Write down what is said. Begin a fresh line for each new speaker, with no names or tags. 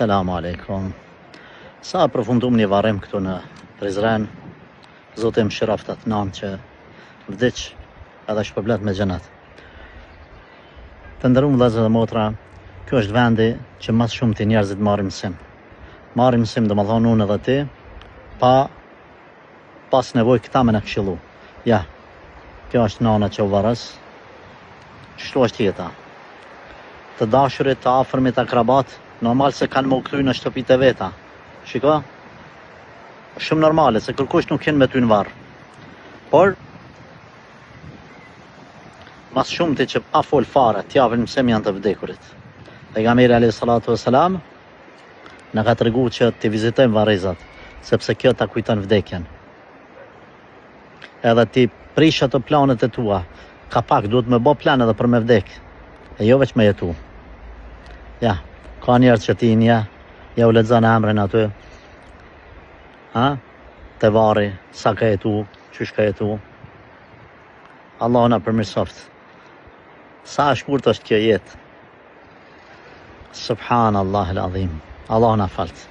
Selamu alaikum. Sa përfundum një varrim këtu në Prizren, Zotë më shiraftat nanë që vdiq edhe shpërblet me xhenet. Të nderuar vëllezër dhe motra, kjo është vendi që mas shumë të njerëzit marrin mësim. Marrin mësim domethënë unë edhe ti, pas nevojë këta me na këshillu. Ja, kjo është nana që u varës. Çështu është jeta. Të dashurit, të afërmit, akrabat, normal se kanë më u kthy në shtëpitë e veta. Shiko? Shumë normale, se kërkush nuk jenë me ty në varë. Por, mas shumë ti që pa fol fare, t'japin mësim janë të vdekurit. Pejgamberi alayhi salatu vesselam na ka treguar që të vizitojmë varrezat, sepse kjo ta kujton vdekjen. Edhe ti prish ato planet e tua, ka pak duhet me bë plan edhe për me vdek, e jo veç me jetu. Ja, ka njerëz që tin ja u lexon emrin aty. Te varri, sa ka jetu, qysh ka jetu. Allah na përmirësoft. Sa shkurt është kjo jetë. Subhanallah el-azim. Allah na falt.